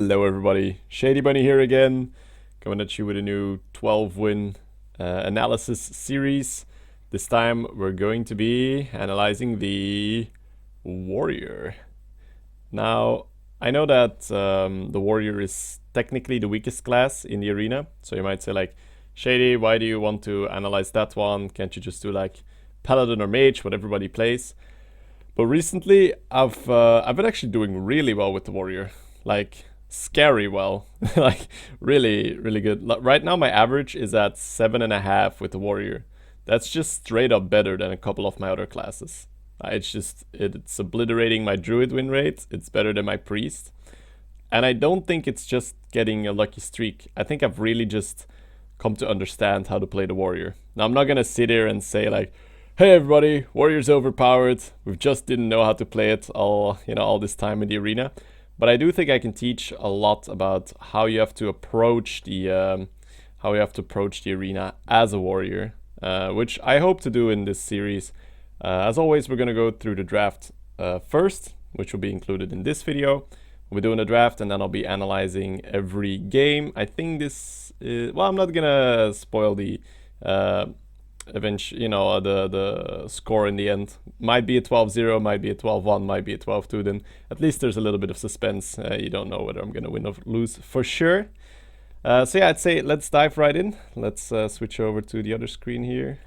Hello everybody, Shady Bunny here again, coming at you with a new 12-win analysis series. This time we're going to be analyzing the Warrior. Now, I know that the Warrior is technically the weakest class in the arena, so you might say like, Shady, why do you want to analyze that one? Can't you just do like Paladin or Mage, what everybody plays? But recently, I've been actually doing really well with the Warrior, like scary well, like really good. Right now, my average is at 7.5 with the Warrior. That's just straight up better than a couple of my other classes. It's obliterating my Druid win rate. It's better than my Priest, and I don't think it's just getting a lucky streak. I think I've really just come to understand how to play the Warrior. Now, I'm not gonna sit here and say like, hey everybody, Warrior's overpowered. We just didn't know how to play it all this time in the arena. But I do think I can teach a lot about how you have to approach the arena as a warrior, which I hope to do in this series. As always, we're gonna go through the draft first, which will be included in this video. We'll be doing a draft, and then I'll be analyzing every game. I think this is, well, I'm not gonna spoil the the score in the end. Might be a 12-0, might be a 12-1, might be a 12-2. Then at least there's a little bit of suspense. You don't know whether I'm gonna win or lose for sure. So yeah, I'd say let's dive right in. Let's switch over to the other screen here.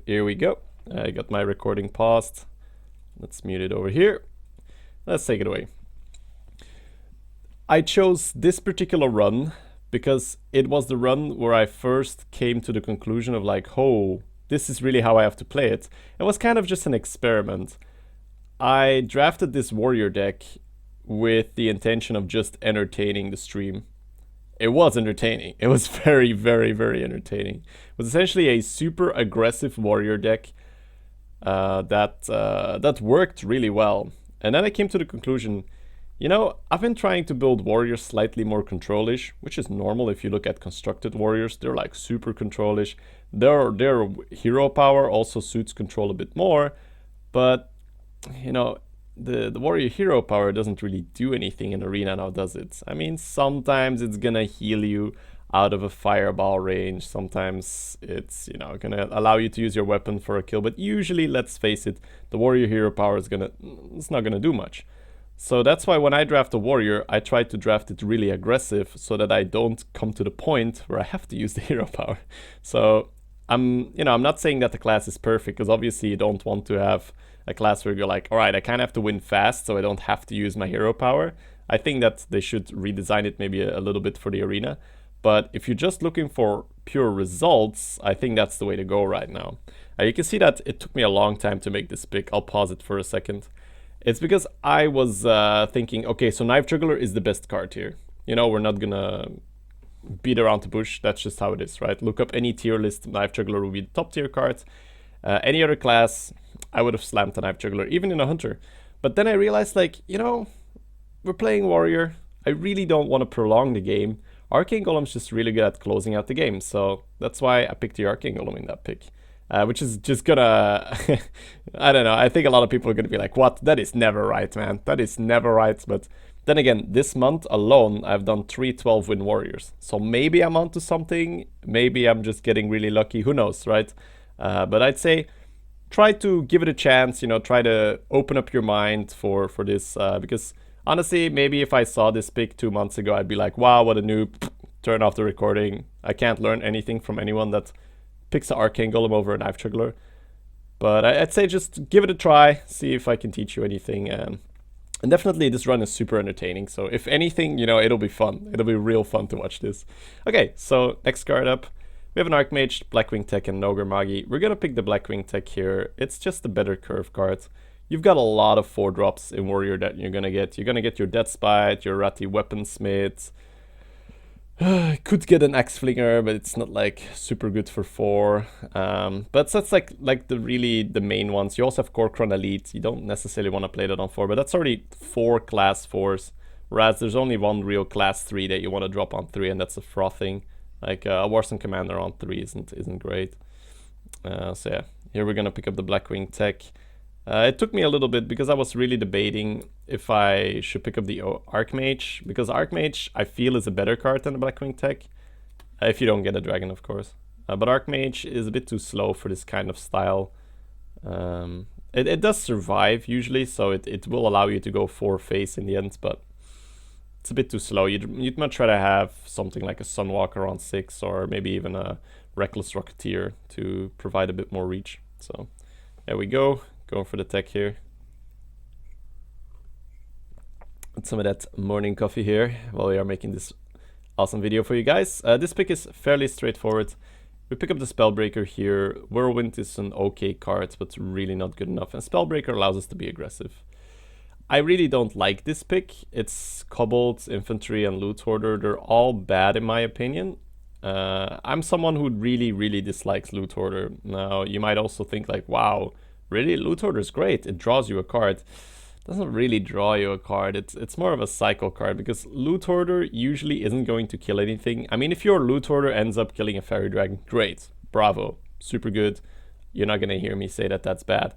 Here we go. I got my recording paused. Let's mute it over here. Let's take it away. I chose this particular run because it was the run where I first came to the conclusion of like, oh, this is really how I have to play it. It was kind of just an experiment. I drafted this warrior deck with the intention of just entertaining the stream. It was entertaining. It was very entertaining. It was essentially a super aggressive warrior deck that worked really well. And then I came to the conclusion, you know, I've been trying to build warriors slightly more control-ish, which is normal if you look at constructed warriors. They're like super control-ish. Their hero power also suits control a bit more, but you know, the warrior hero power doesn't really do anything in arena now, does it? I mean, sometimes it's gonna heal you out of a fireball range. Sometimes it's, you know, gonna allow you to use your weapon for a kill, but usually, let's face it, the warrior hero power it's not gonna do much. So that's why when I draft a warrior, I try to draft it really aggressive so that I don't come to the point where I have to use the hero power. So I'm not saying that the class is perfect, because obviously you don't want to have a class where you're like, all right, I kind of have to win fast so I don't have to use my hero power. I think that they should redesign it maybe a little bit for the arena. But if you're just looking for pure results, I think that's the way to go right now. You can see that it took me a long time to make this pick. I'll pause it for a second. It's because I was thinking, okay, so Knife Juggler is the best card here. You know, we're not gonna beat around the bush. That's just how it is, right? Look up any tier list. Knife Juggler will be the top tier card. Any other class, I would have slammed the Knife Juggler, even in a Hunter. But then I realized, like, you know, we're playing Warrior. I really don't want to prolong the game. Arcane Golem's just really good at closing out the game. So that's why I picked the Arcane Golem in that pick. Which is just gonna, I don't know, I think a lot of people are gonna be like, what? That is never right, man. That is never right. But then again, this month alone, I've done 3 12-win warriors. So maybe I'm onto something. Maybe I'm just getting really lucky. Who knows, right? But I'd say try to give it a chance, you know, try to open up your mind for this. Because honestly, maybe if I saw this pick 2 months ago, I'd be like, wow, what a noob. Turn off the recording. I can't learn anything from anyone that picks the Arcane Golem over a Knife Juggler. But I'd say just give it a try, see if I can teach you anything. And definitely this run is super entertaining. So if anything, you know, it'll be fun. It'll be real fun to watch this. Okay, so next card up. We have an Archmage, Blackwing Tech, and an Ogre Magi. We're gonna pick the Blackwing Tech here. It's just a better curve card. You've got a lot of 4-drops in Warrior that you're gonna get. You're gonna get your Death Spite, your Ratty Weaponsmith. Could get an Axe Flinger, but it's not like super good for 4. But that's like the main ones. You also have Korkron Elite. You don't necessarily want to play that on 4, but that's already 4 class 4s. Whereas there's only one real class 3 that you want to drop on 3, and that's a Frothing. Like a Warsong Commander on 3 isn't great. So yeah, here we're gonna pick up the Blackwing Tech. It took me a little bit because I was really debating if I should pick up the Archmage, because Archmage I feel is a better card than the Blackwing Tech, if you don't get a dragon, of course. But Archmage is a bit too slow for this kind of style. It does survive usually, so it will allow you to go 4 phase in the end, but it's a bit too slow. You'd much rather have something like a Sunwalker on 6, or maybe even a Reckless Rocketeer to provide a bit more reach. So there we go. Going for the tech here. And some of that morning coffee here while we are making this awesome video for you guys. This pick is fairly straightforward. We pick up the Spellbreaker here. Whirlwind is an okay card, but really not good enough. And Spellbreaker allows us to be aggressive. I really don't like this pick. It's Kobold, Infantry, and Loot Hoarder. They're all bad in my opinion. I'm someone who really dislikes Loot Hoarder. Now, you might also think like, wow, really? Loot Hoarder is great. It draws you a card. It doesn't really draw you a card. It's more of a cycle card, because Loot Hoarder usually isn't going to kill anything. I mean, if your Loot Hoarder ends up killing a Fairy Dragon, great. Bravo. Super good. You're not going to hear me say that that's bad.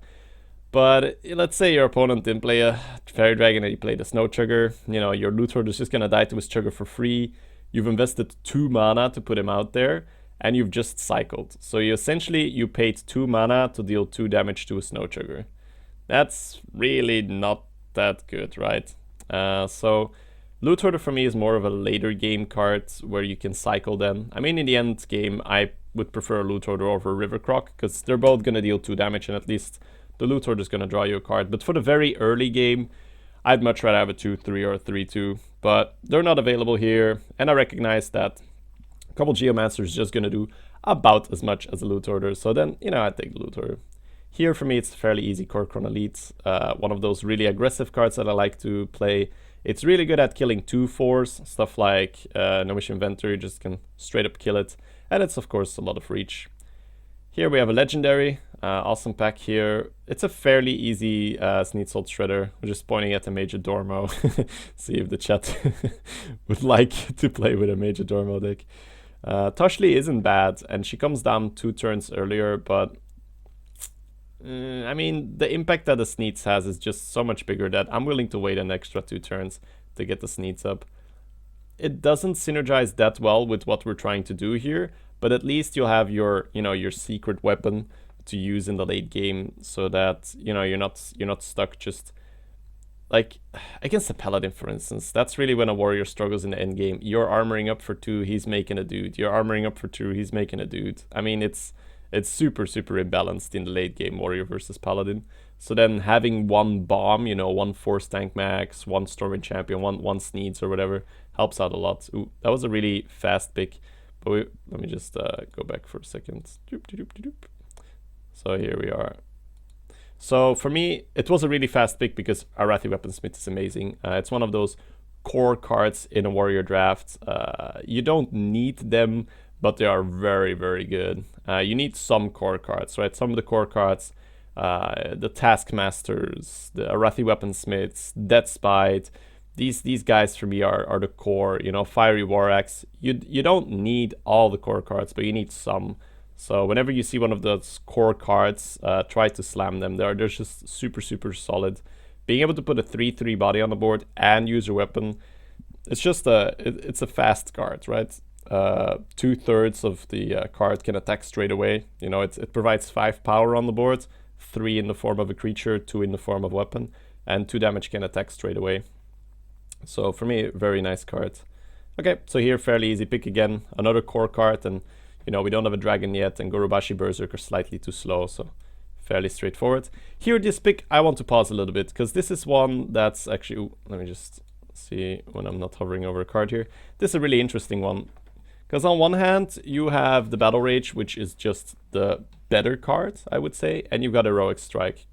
But let's say your opponent didn't play a Fairy Dragon and he played a Snow Chugger. You know, your Loot Hoarder is just going to die to his Chugger for free. You've invested 2 mana to put him out there, and you've just cycled. So you paid 2 mana to deal 2 damage to a Snow Chugger. That's really not that good, right? So Loot Hoarder for me is more of a later game card where you can cycle them. I mean, in the end game, I would prefer Loot Hoarder over River Croc, because they're both going to deal 2 damage, and at least the Loot Hoarder is going to draw you a card. But for the very early game, I'd much rather have a 2-3 or a 3-2. But they're not available here, and I recognize that a couple Geomancer is just going to do about as much as a Loot Hoarder. So then, you know, I take the Loot Hoarder. Here for me, it's fairly easy Kor'kron Elite. One of those really aggressive cards that I like to play. It's really good at killing 2/4s, stuff like Gnomish Inventor, you just can straight up kill it. And it's of course a lot of reach. Here we have a Legendary, awesome pack here. It's a fairly easy Sneasalt Shredder. I'm just pointing at the Major Dormo. See if the chat would like to play with a Major Dormo deck. Toshli isn't bad, and she comes down 2 turns earlier, but I mean, the impact that the Sneeds has is just so much bigger that I'm willing to wait an extra 2 turns to get the Sneeds up. It doesn't synergize that well with what we're trying to do here, but at least you'll have your, you know, your secret weapon to use in the late game, so that, you know, you're not stuck just like against a Paladin, for instance. That's really when a warrior struggles in the end game. You're armoring up for 2, he's making a dude. You're armoring up for 2, he's making a dude. I mean, it's super imbalanced in the late game, warrior versus paladin. So then having 1 bomb, you know, 1 force tank max, 1 storming champion, one Sneeds or whatever, helps out a lot. Ooh, that was a really fast pick. But let me just go back for a second. So here we are. So for me, it was a really fast pick because Arathi Weaponsmith is amazing. It's one of those core cards in a warrior draft. You don't need them, but they are very good. You need some core cards, right? Some of the core cards, the Taskmasters, the Arathi Weaponsmiths, Deathspite, these guys for me are the core, you know, Fiery War Axe. You don't need all the core cards, but you need some. So whenever you see one of those core cards, try to slam them. They're just super solid. Being able to put a 3/3 body on the board and use your weapon, it's just it's a fast card, right? 2/3 of the card can attack straight away. You know, it provides 5 power on the board, 3 in the form of a creature, 2 in the form of weapon, and 2 damage can attack straight away. So for me, very nice card. Okay, so here fairly easy pick again, another core card, and you know, we don't have a dragon yet, and Gorubashi Berserk are slightly too slow, so fairly straightforward. Here, this pick, I want to pause a little bit, because this is one that's actually, ooh, let me just see when I'm not hovering over a card here. This is a really interesting one, because on one hand, you have the Battle Rage, which is just the better card, I would say, and you've got Heroic Strike.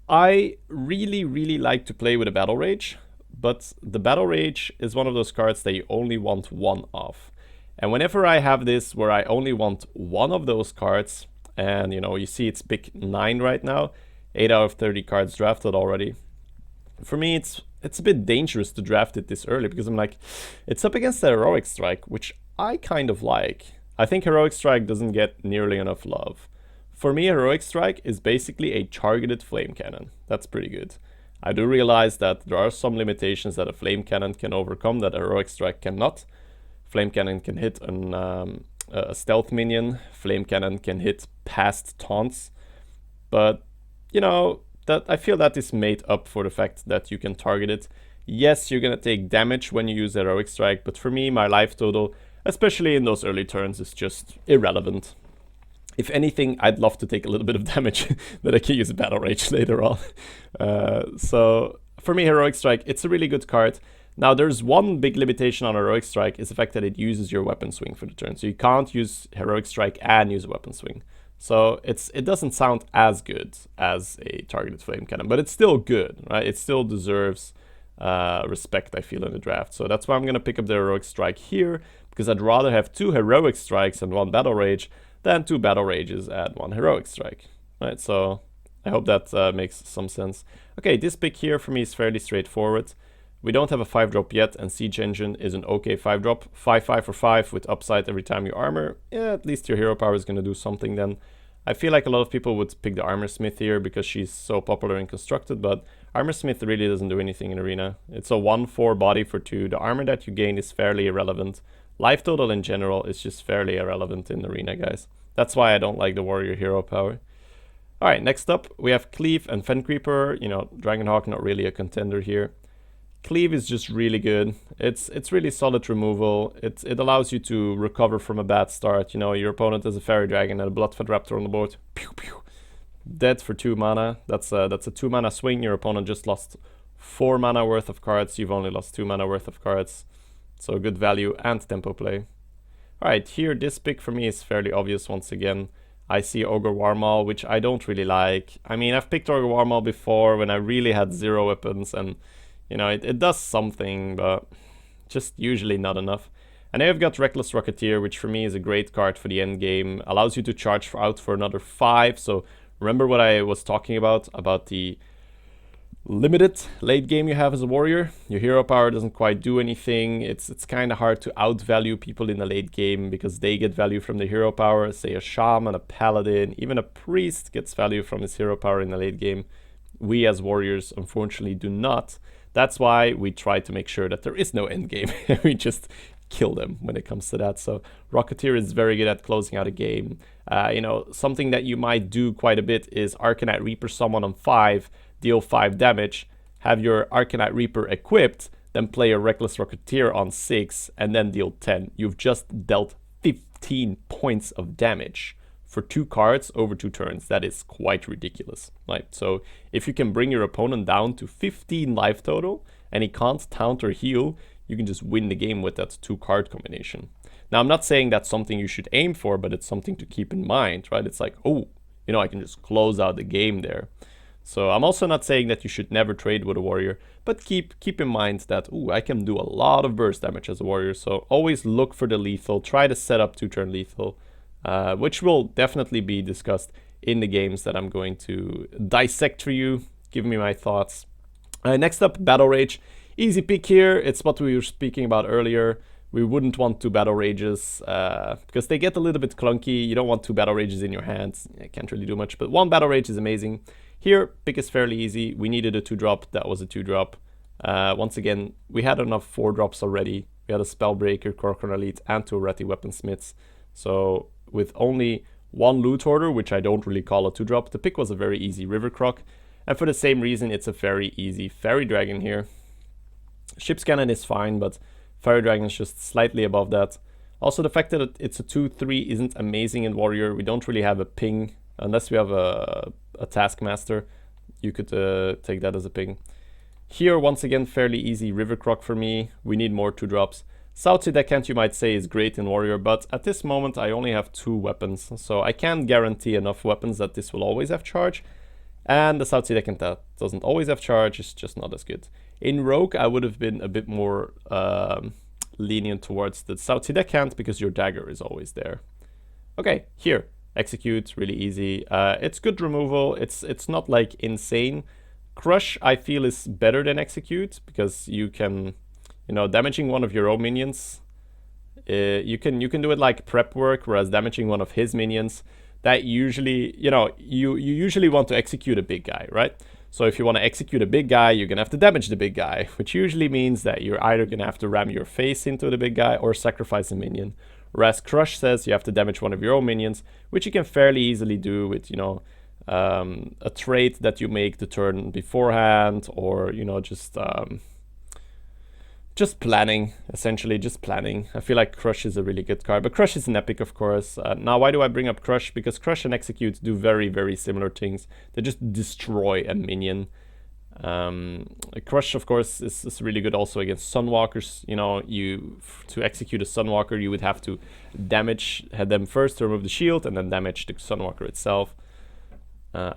I really like to play with a Battle Rage, but the Battle Rage is one of those cards that you only want 1 of. And whenever I have this where I only want 1 of those cards, and you know, you see it's pick 9 right now, 8 out of 30 cards drafted already. For me, it's a bit dangerous to draft it this early, because I'm like, it's up against the Heroic Strike, which I kind of like. I think Heroic Strike doesn't get nearly enough love. For me, Heroic Strike is basically a targeted flame cannon. That's pretty good. I do realize that there are some limitations that a flame cannon can overcome that a Heroic Strike cannot. Flame cannon can hit a stealth minion. Flame cannon can hit past taunts. But, you know, that I feel that is made up for the fact that you can target it. Yes, you're gonna take damage when you use Heroic Strike, but for me, my life total, especially in those early turns, is just irrelevant. If anything, I'd love to take a little bit of damage that I can use Battle Rage later on. So for me, Heroic Strike, it's a really good card. Now, there's one big limitation on Heroic Strike, is the fact that it uses your weapon swing for the turn. So you can't use Heroic Strike and use a weapon swing. So it doesn't sound as good as a targeted flame cannon, but it's still good, right? It still deserves respect, I feel, in the draft. So that's why I'm going to pick up the Heroic Strike here, because I'd rather have 2 Heroic Strikes and 1 Battle Rage than 2 Battle Rages and 1 Heroic Strike, right? So I hope that makes some sense. Okay, this pick here for me is fairly straightforward. We don't have a 5-drop yet, and Siege Engine is an okay 5-drop. 5/5 for 5 with upside every time you armor. Yeah, at least your hero power is going to do something then. I feel like a lot of people would pick the Armor Smith here because she's so popular and constructed, but Armor Smith really doesn't do anything in Arena. It's a 1/4 body for 2. The armor that you gain is fairly irrelevant. Life total in general is just fairly irrelevant in Arena, guys. That's why I don't like the Warrior hero power. Alright, next up, we have Cleave and Fen Creeper. You know, Dragonhawk not really a contender here. Cleave is just really good. It's really solid removal. It allows you to recover from a bad start. You know, your opponent has a Fairy Dragon and a Bloodfed Raptor on the board. Pew, pew. Dead for 2 mana. That's a 2 mana swing. Your opponent just lost 4 mana worth of cards. You've only lost 2 mana worth of cards. So good value and tempo play. Alright, here this pick for me is fairly obvious once again. I see Ogre Warmaul, which I don't really like. I mean, I've picked Ogre Warmaul before when I really had 0 weapons, and you know, it does something, but just usually not enough. And now I've got Reckless Rocketeer, which for me is a great card for the end game. Allows you to charge out for another 5. So remember what I was talking about the limited late game you have as a warrior. Your hero power doesn't quite do anything. It's kind of hard to outvalue people in the late game because they get value from the hero power. Say a shaman, a paladin, even a priest gets value from his hero power in the late game. We as warriors unfortunately do not. That's why we try to make sure that there is no end game. We just kill them when it comes to that. So Rocketeer is very good at closing out a game. You know, something that you might do quite a bit is Arcanite Reaper someone on 5, deal 5 damage, have your Arcanite Reaper equipped, then play a Reckless Rocketeer on 6, and then deal 10. You've just dealt 15 points of damage for 2 cards over 2 turns. That is quite ridiculous, right? So if you can bring your opponent down to 15 life total and he can't taunt or heal, you can just win the game with that 2 card combination. Now, I'm not saying that's something you should aim for, but it's something to keep in mind, right? It's like, oh, you know, I can just close out the game there. So I'm also not saying that you should never trade with a warrior, but keep in mind that, ooh, I can do a lot of burst damage as a warrior. So always look for the lethal, try to set up 2-turn lethal. Which will definitely be discussed in the games that I'm going to dissect for you. Give me my thoughts. Next up, Battle Rage. Easy pick here. It's what we were speaking about earlier. We wouldn't want 2 Battle Rages because they get a little bit clunky. You don't want 2 Battle Rages in your hands. I can't really do much, but 1 Battle Rage is amazing. Here, pick is fairly easy. We needed a 2-drop. That was a 2-drop. Once again, we had enough 4-drops already. We had a Spellbreaker, Corcoran Elite, and 2 Ratty Weaponsmiths. So with only 1 Loot Hoarder, which I don't really call a 2-drop, the pick was a very easy River Croc. And for the same reason, it's a very easy Fairy Dragon here. Ship's Cannon is fine, but Fairy Dragon is just slightly above that. Also, the fact that it's a 2/3 isn't amazing in Warrior. We don't really have a ping, unless we have a Taskmaster. You could take that as a ping. Here, once again, fairly easy River Croc for me. We need more 2-drops. South Sea Deckhand, you might say, is great in Warrior, but at this moment I only have 2 weapons, so I can't guarantee enough weapons that this will always have charge. And the South Sea Deckhand that doesn't always have charge is just not as good. In Rogue, I would have been a bit more lenient towards the South Sea Deckhand because your dagger is always there. Okay, here, Execute, really easy. It's good removal. It's not like insane. Crush, I feel, is better than Execute because you can, you know, damaging one of your own minions. You can do it like prep work, whereas damaging one of his minions, that usually, you usually want to execute a big guy, right? So if you want to execute a big guy, you're going to have to damage the big guy, which usually means that you're either going to have to ram your face into the big guy or sacrifice a minion. Whereas Crush says you have to damage one of your own minions, which you can fairly easily do with, a trait that you make the turn beforehand, or, just planning, essentially, just planning. I feel like Crush is a really good card, but Crush is an epic, of course. Now, why do I bring up Crush? Because Crush and Execute do very, very similar things. They just destroy a minion. Crush, of course, is really good also against Sunwalkers. To execute a Sunwalker, you would have to damage them first to remove the shield, and then damage the Sunwalker itself.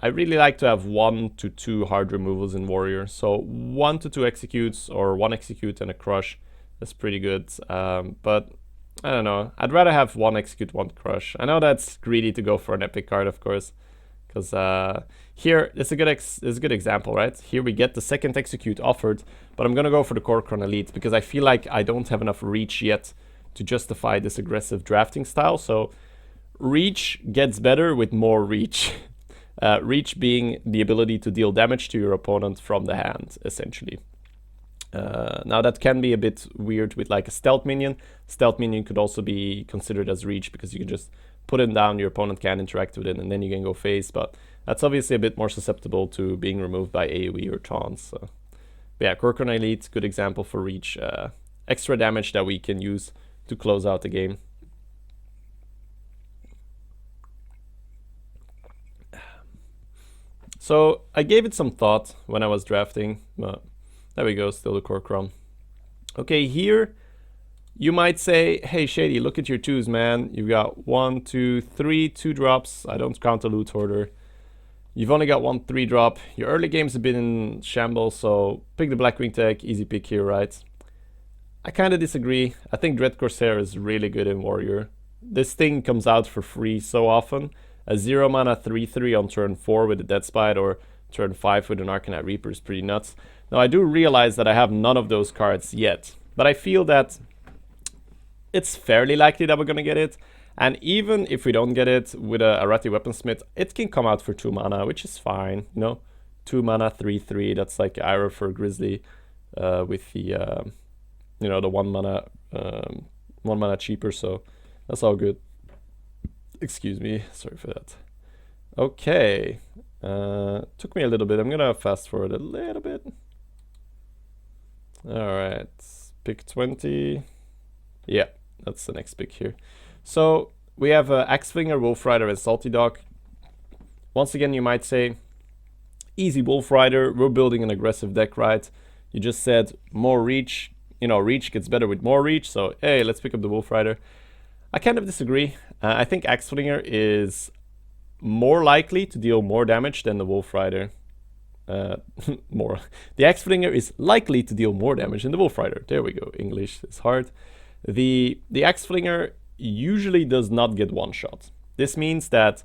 I really like to have 1 to 2 hard removals in Warrior. So 1 to 2 executes, or 1 execute and a Crush. That's pretty good. But I don't know. I'd rather have 1 execute, 1 Crush. I know that's greedy to go for an epic card, of course. Because here, it's a good example, right? Here we get the second execute offered, but I'm going to go for the Kor'kron Elite because I feel like I don't have enough reach yet to justify this aggressive drafting style. So reach gets better with more reach. Reach being the ability to deal damage to your opponent from the hand, essentially. Now that can be a bit weird with like a stealth minion. Stealth minion could also be considered as reach because you can just put it down, your opponent can't interact with it, and then you can go face, but that's obviously a bit more susceptible to being removed by AoE or taunts. So. But yeah, Kor'kron Elite, good example for reach. Extra damage that we can use to close out the game. So I gave it some thought when I was drafting. There we go, still the Kor'kron. Okay, here you might say, hey Shady, look at your 2s, man. You've got 1, 2, 3 2-drops. I don't count the loot hoarder. You've only got 1 3-drop. Your early games have been in shambles, so pick the Blackwing tech, easy pick here, right? I kind of disagree. I think Dread Corsair is really good in Warrior. This thing comes out for free so often. A 0 mana 3/3 on turn 4 with a Dead Spite, or turn 5 with an Arcanite Reaper is pretty nuts. Now I do realize that I have none of those cards yet, but I feel that it's fairly likely that we're gonna get it. And even if we don't get it with a Arati Weaponsmith, it can come out for 2 mana, which is fine, 2 mana 3/3, that's like Ira for Grizzly with the the 1 mana cheaper, so that's all good. Excuse me, sorry for that. Okay, took me a little bit. I'm gonna fast forward a little bit. All right, pick 20. Yeah, that's the next pick here. So we have Axeflinger, Wolf Rider, and Salty Dog. Once again, you might say, easy Wolf Rider. We're building an aggressive deck, right? You just said more reach. Reach gets better with more reach. So hey, let's pick up the Wolf Rider. I kind of disagree. I think Axeflinger is more likely to deal more damage than the Wolf Rider. The Axeflinger is likely to deal more damage than the Wolf Rider. There we go. English is hard. The Axeflinger usually does not get one shot. This means that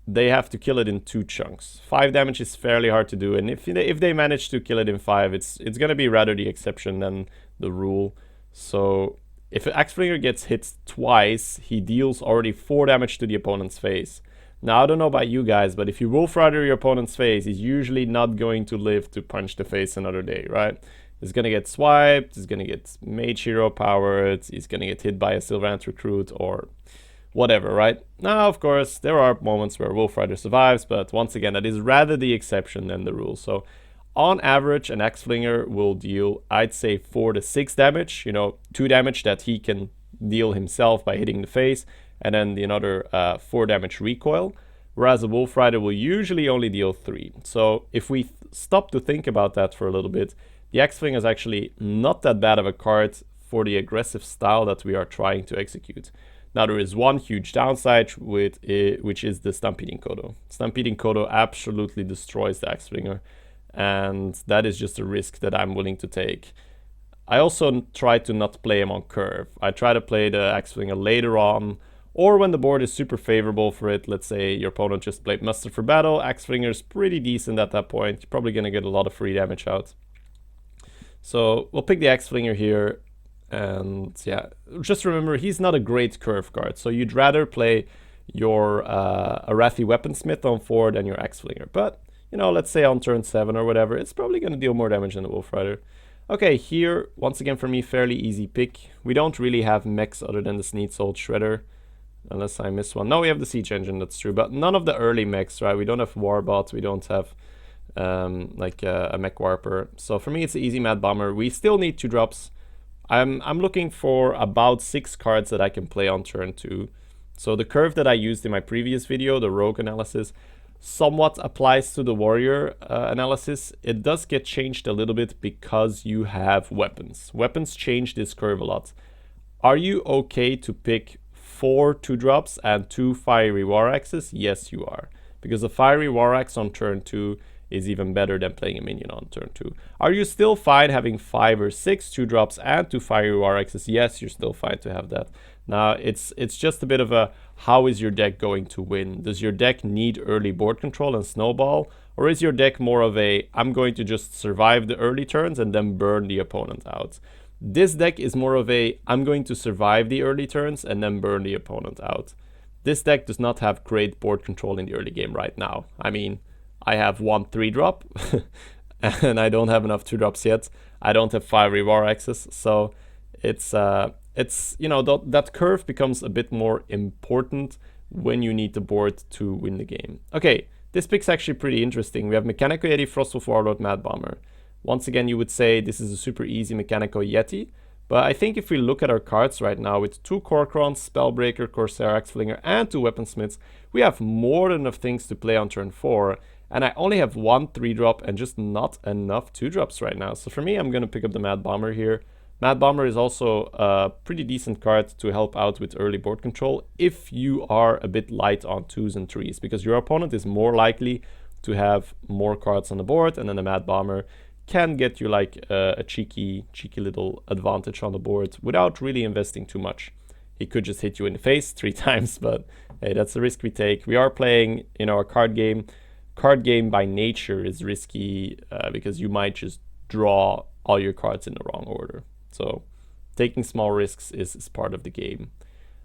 they have to kill it in 2 chunks. 5 damage is fairly hard to do, and if they manage to kill it in 5, it's gonna be rather the exception than the rule. So if Axeflinger gets hit twice, he deals already 4 damage to the opponent's face. Now, I don't know about you guys, but if you Wolf Rider your opponent's face, he's usually not going to live to punch the face another day, right? He's gonna get swiped, he's gonna get Mage Hero powered, he's gonna get hit by a Sylvaneth Recruit or whatever, right? Now, of course, there are moments where Wolf Rider survives, but once again, that is rather the exception than the rule. So on average, an Axeflinger will deal, I'd say, 4 to 6 damage, 2 damage that he can deal himself by hitting the face, and then the another 4 damage recoil, whereas a Wolf Rider will usually only deal 3. So if we stop to think about that for a little bit, the Axeflinger is actually not that bad of a card for the aggressive style that we are trying to execute. Now, there is one huge downside with it, which is the Stampeding Kodo. Stampeding Kodo absolutely destroys the Axeflinger, and that is just a risk that I'm willing to take. I also try to not play him on curve. I try to play the Axeflinger later on, or when the board is super favorable for it. Let's say your opponent just played Muster for Battle, Axeflinger is pretty decent at that point. You're probably going to get a lot of free damage out. So we'll pick the Axeflinger here, and yeah, just remember, he's not a great curve card, so you'd rather play your Arathi Weaponsmith on 4, then your Axe-Flinger. But, you know, let's say on turn 7 or whatever, it's probably going to deal more damage than the Wolf Rider. Okay, here, once again for me, fairly easy pick. We don't really have mechs other than the Sneedsold Shredder, unless I miss one. No, we have the Siege Engine, that's true, but none of the early mechs, right? We don't have Warbot, we don't have like a Mech Warper. So for me, it's an easy Mad Bomber. We still need 2 drops. I'm looking for about 6 cards that I can play on turn 2. So the curve that I used in my previous video, the Rogue analysis, somewhat applies to the Warrior analysis. It does get changed a little bit because you have weapons. Weapons change this curve a lot. Are you okay to pick 4 2-drops and 2 Fiery War Axes? Yes, you are. Because the Fiery War Axe on turn 2 is even better than playing a minion on turn 2. Are you still fine having 5 or 6 2-drops and 2 Fiery War Axes? Yes, you're still fine to have that. Now, it's just a bit of a, how is your deck going to win? Does your deck need early board control and snowball? Or is your deck more of a, I'm going to just survive the early turns and then burn the opponent out? This deck is more of a, I'm going to survive the early turns and then burn the opponent out. This deck does not have great board control in the early game right now. I mean, I have 1 3-drop and I don't have enough 2-drops yet. I don't have Fiery War Axes, so it's you know, that curve becomes a bit more important when you need the board to win the game. Okay, this pick's actually pretty interesting. We have Mechanical Yeti, Frostwolf Warlord, Mad Bomber. Once again, you would say this is a super easy Mechanical Yeti, but I think if we look at our cards right now with 2 Korkrons, Spellbreaker, Corsair, Axe-Flinger, and 2 Weaponsmiths, we have more than enough things to play on turn 4, and I only have 1 3-drop and just not enough 2-drops right now. So for me, I'm going to pick up the Mad Bomber here. Mad Bomber is also a pretty decent card to help out with early board control if you are a bit light on 2s and 3s, because your opponent is more likely to have more cards on the board, and then the Mad Bomber can get you like a cheeky little advantage on the board without really investing too much. He could just hit you in the face 3 times, but hey, that's the risk we take. We are playing, you know, a card game. Card game by nature is risky because you might just draw all your cards in the wrong order. So taking small risks is part of the game.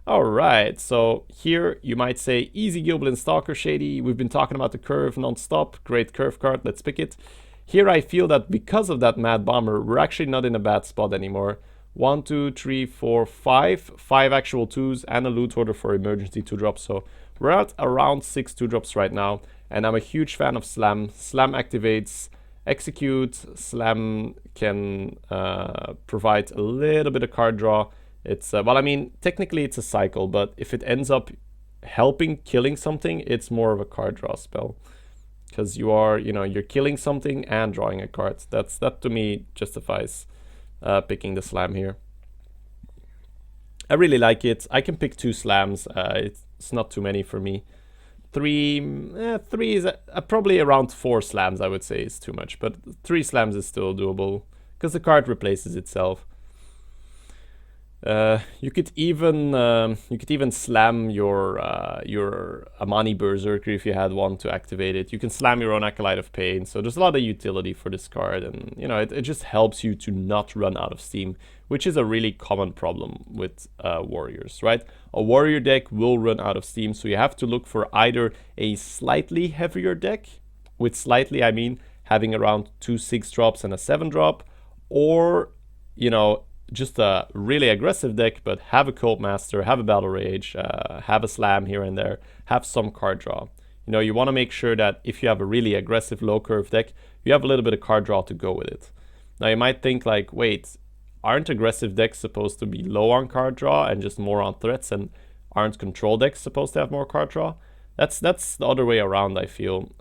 All right, so here you might say easy Gilblin Stalker Shady. We've been talking about the curve non-stop. Great curve card, let's pick it. Here I feel that because of that Mad Bomber, we're actually not in a bad spot anymore. 1, 2, 3, 4, 5. 5 actual 2s and a Loot Hoarder for emergency 2-drops. So we're at around 6 2-drops right now. And I'm a huge fan of Slam. Slam activates Execute. Slam can provide a little bit of card draw. It's, well, I mean, technically it's a cycle, but if it ends up helping killing something, it's more of a card draw spell. Because you are, you know, you're killing something and drawing a card. That to me justifies picking the Slam here. I really like it. I can pick 2 Slams. It's not too many for me. 3 is probably around 4 Slams, I would say, is too much. But 3 Slams is still doable because the card replaces itself. You could even slam your Amani Berserker if you had one to activate it. You can slam your own Acolyte of Pain. So there's a lot of utility for this card, and you know it just helps you to not run out of steam, which is a really common problem with warriors, right? A warrior deck will run out of steam, so you have to look for either a slightly heavier deck, with slightly I mean having around 2 6-drops and a 7-drop, or you know, just a really aggressive deck, but have a Cult Master, have a Battle Rage, have a Slam here and there, have some card draw. You know, you want to make sure that if you have a really aggressive low curve deck, you have a little bit of card draw to go with it. Now you might think like, wait, aren't aggressive decks supposed to be low on card draw and just more on threats, and aren't control decks supposed to have more card draw? That's the other way around, I feel.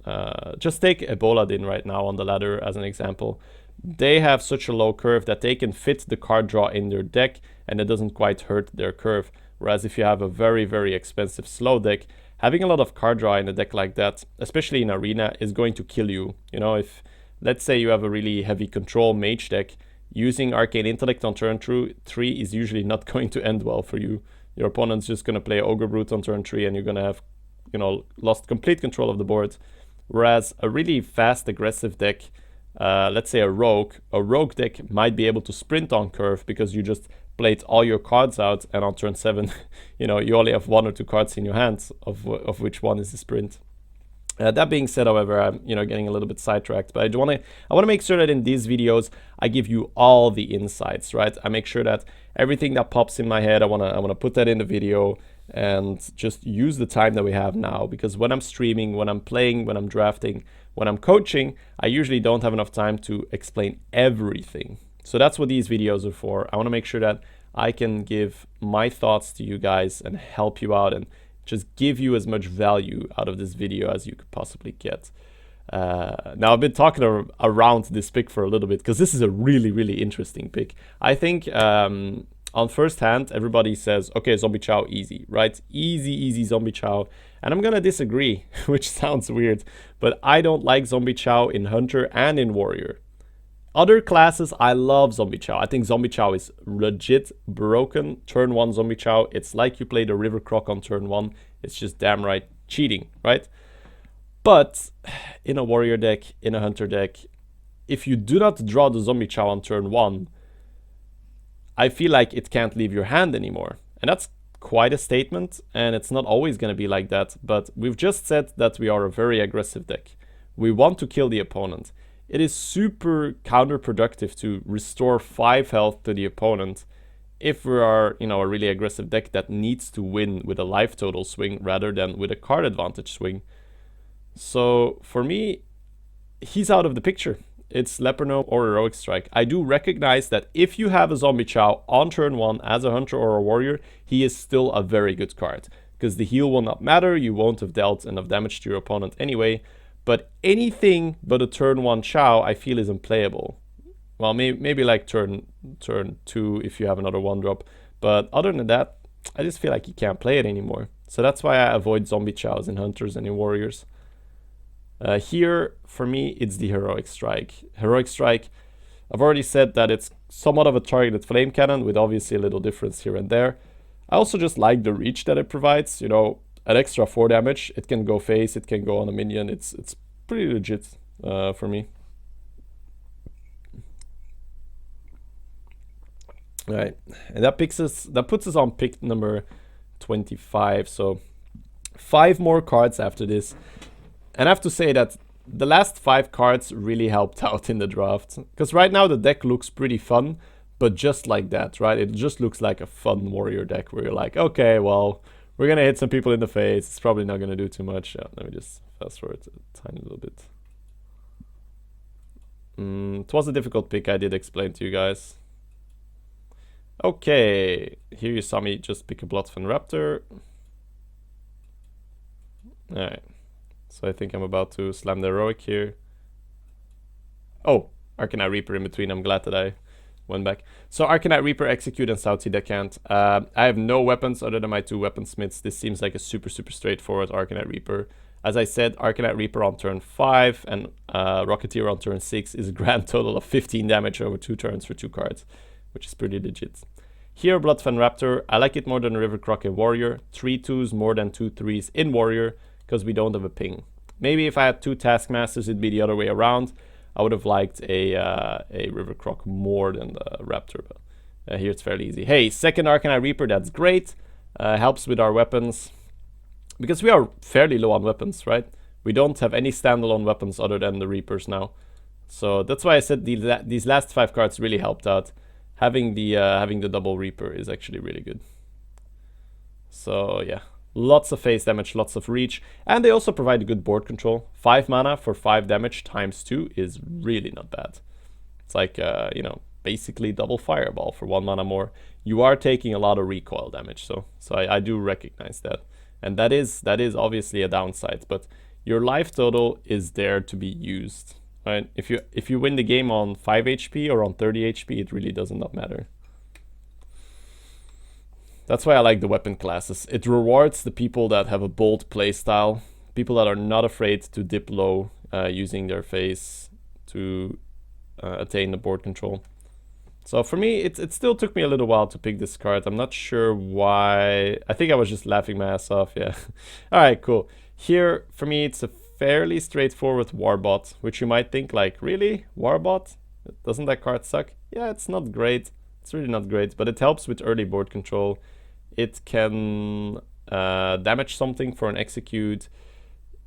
Just take Ebola Din right now on the ladder as an example. They have such a low curve that they can fit the card draw in their deck and it doesn't quite hurt their curve. Whereas if you have a very, very expensive slow deck, having a lot of card draw in a deck like that, especially in Arena, is going to kill you. You know, if let's say you have a really heavy control mage deck, using Arcane Intellect on turn 3 is usually not going to end well for you. Your opponent's just going to play Ogre Brute on turn 3 and you're going to have, you know, lost complete control of the board. Whereas a really fast, aggressive deck, let's say a rogue deck might be able to sprint on curve because you just played all your cards out, and on turn 7, you know, you only have 1 or 2 cards in your hand, of which one is the sprint. That being said, however, I'm getting a little bit sidetracked, but I want to make sure that in these videos I give you all the insights, right? I make sure that everything that pops in my head, I want to put that in the video and just use the time that we have now, because when I'm streaming, when I'm playing, when I'm drafting, when I'm coaching, I usually don't have enough time to explain everything. So that's what these videos are for. I want to make sure that I can give my thoughts to you guys and help you out and just give you as much value out of this video as you could possibly get. Now, I've been talking around this pick for a little bit because this is a really, really interesting pick. I think on first hand, everybody says, okay, Zombie Chow, easy, right? Easy Zombie Chow. And I'm going to disagree, which sounds weird, but I don't like Zombie Chow in Hunter and in Warrior. Other classes, I love Zombie Chow. I think Zombie Chow is legit broken. Turn 1 Zombie Chow, it's like you play the River Croc on turn 1. It's just damn right cheating, right? But in a Warrior deck, in a Hunter deck, if you do not draw the Zombie Chow on turn 1, I feel like it can't leave your hand anymore. And that's quite a statement, and it's not always going to be like that. But we've just said that we are a very aggressive deck. We want to kill the opponent. It is super counterproductive to restore 5 health to the opponent if we are, a really aggressive deck that needs to win with a life total swing rather than with a card advantage swing. So for me, he's out of the picture. It's Leper Gnome or Heroic Strike. I do recognize that if you have a Zombie Chow on turn 1 as a Hunter or a Warrior, he is still a very good card, because the heal will not matter, you won't have dealt enough damage to your opponent anyway. But anything but a turn 1 Chow, I feel, is unplayable. Well, maybe like turn 2 if you have another 1-drop. But other than that, I just feel like you can't play it anymore. So that's why I avoid Zombie Chows in Hunters and in Warriors. Here, for me, it's the Heroic Strike. Heroic Strike, I've already said that it's somewhat of a targeted flame cannon, with obviously a little difference here and there. I also just like the reach that it provides, an extra 4 damage. It can go face, it can go on a minion. It's pretty legit for me. All right, and that puts us on pick number 25. So 5 more cards after this. And I have to say that the last 5 cards really helped out in the draft, because right now the deck looks pretty fun, but just like that, right? It just looks like a fun Warrior deck where you're like, okay, well, we're going to hit some people in the face. It's probably not going to do too much. Let me just fast forward a tiny little bit. It was a difficult pick, I did explain to you guys. Okay, here you saw me just pick a Bloodfen Raptor. Alright, so I think I'm about to slam the Heroic here. Oh, Arcanite Reaper in between, I'm glad that I went back. So Arcanite Reaper, Execute, and South Sea Deckhand. I have no weapons other than my 2 weaponsmiths. This seems like a super straightforward Arcanite Reaper. As I said, Arcanite Reaper on turn 5 and Rocketeer on turn 6 is a grand total of 15 damage over 2 turns for 2 cards, which is pretty legit. Here, Bloodfen Raptor, I like it more than River Croc in Warrior. 3 2s more than 2 3s in Warrior, because we don't have a ping. Maybe if I had 2 Taskmasters, it'd be the other way around. I would have liked a River Croc more than the Raptor, but here it's fairly easy. Hey, second Arcanite Reaper, that's great. Helps with our weapons, because we are fairly low on weapons, right? We don't have any standalone weapons other than the Reapers now. So that's why I said these last 5 cards really helped out. Having the double Reaper is actually really good. So yeah, lots of face damage, lots of reach, and they also provide good board control. 5 mana for 5 damage times 2 is really not bad. It's like, basically double Fireball for 1 mana more. You are taking a lot of recoil damage, so I do recognize that. And that is obviously a downside, but your life total is there to be used. Right? If you win the game on 5 HP or on 30 HP, it really does not matter. That's why I like the weapon classes. It rewards the people that have a bold playstyle, people that are not afraid to dip low using their face to attain the board control. So for me, it still took me a little while to pick this card. I'm not sure why. I think I was just laughing my ass off, yeah. All right, cool. Here, for me, it's a fairly straightforward Warbot, which you might think like, really? Warbot? Doesn't that card suck? Yeah, it's not great. It's really not great, but it helps with early board control. It can damage something for an execute.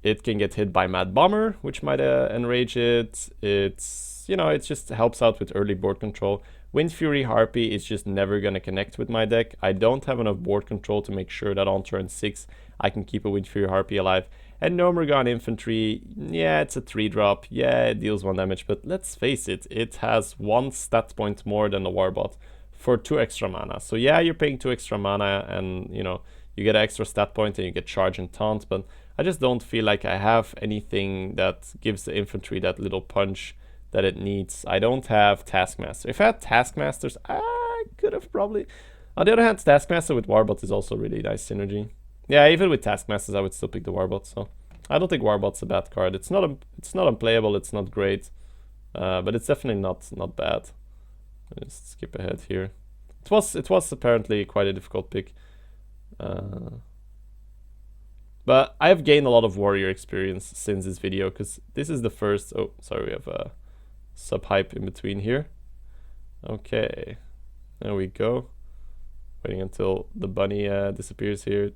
It can get hit by Mad Bomber, which might enrage it. It's, you know, it just helps out with early board control. Wind Fury Harpy is just never going to connect with my deck. I don't have enough board control to make sure that on turn 6 I can keep a Wind Fury Harpy alive. And No Morgan Infantry, yeah, it's a 3-drop. Yeah, it deals 1 damage, but let's face it, it has 1 stat point more than the Warbot for 2 extra mana. So yeah, you're paying 2 extra mana and, you know, you get an extra stat point and you get charge and taunt, but I just don't feel like I have anything that gives the infantry that little punch that it needs. I don't have Taskmaster. If I had Taskmasters, I could have probably... On the other hand, Taskmaster with Warbot is also really nice synergy. Yeah, even with Taskmasters, I would still pick the Warbot, so... I don't think Warbot's a bad card. It's not unplayable, it's not great, but it's definitely not bad. Just skip ahead here. It was apparently quite a difficult pick. But I have gained a lot of warrior experience since this video, because this is the first... Oh, sorry, we have a sub-hype in between here. Okay, there we go. Waiting until the bunny disappears here.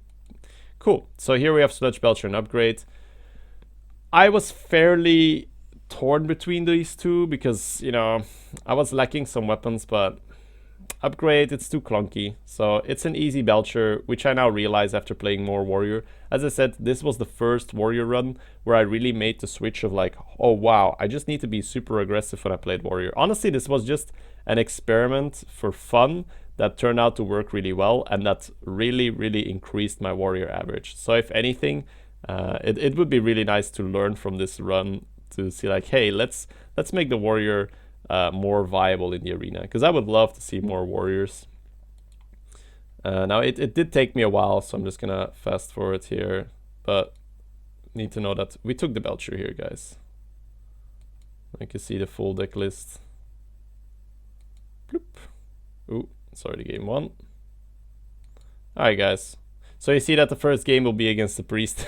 Cool, so here we have Sludge Belcher and Upgrade. I was fairly torn between these two, because, you know, I was lacking some weapons, but Upgrade, it's too clunky. So it's an easy Belcher, which I now realize after playing more Warrior. As I said, this was the first Warrior run where I really made the switch of like, oh wow, I just need to be super aggressive when I played Warrior. Honestly, this was just an experiment for fun that turned out to work really well, and that really increased my Warrior average. So if anything, it would be really nice to learn from this run to see like, hey, let's make the Warrior more viable in the arena, because I would love to see more Warriors. Now it did take me a while, so I'm just gonna fast forward here, but need to know that we took the Belcher here, guys. I can see the full deck list. Bloop. Ooh, sorry, the game one. Alright, guys. So you see that the first game will be against the Priest.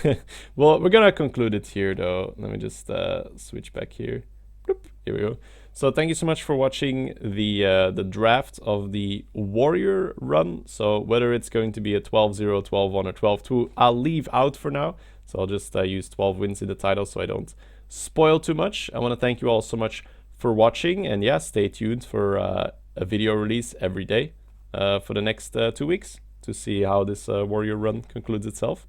Well, we're gonna conclude it here, though. Let me just switch back here. Bloop. Here we go. So thank you so much for watching the draft of the Warrior run. So whether it's going to be a 12-0, 12-1, or 12-2, I'll leave out for now. So I'll just use 12 wins in the title so I don't spoil too much. I want to thank you all so much for watching. And yeah, stay tuned for a video release every day for the next 2 weeks to see how this Warrior run concludes itself.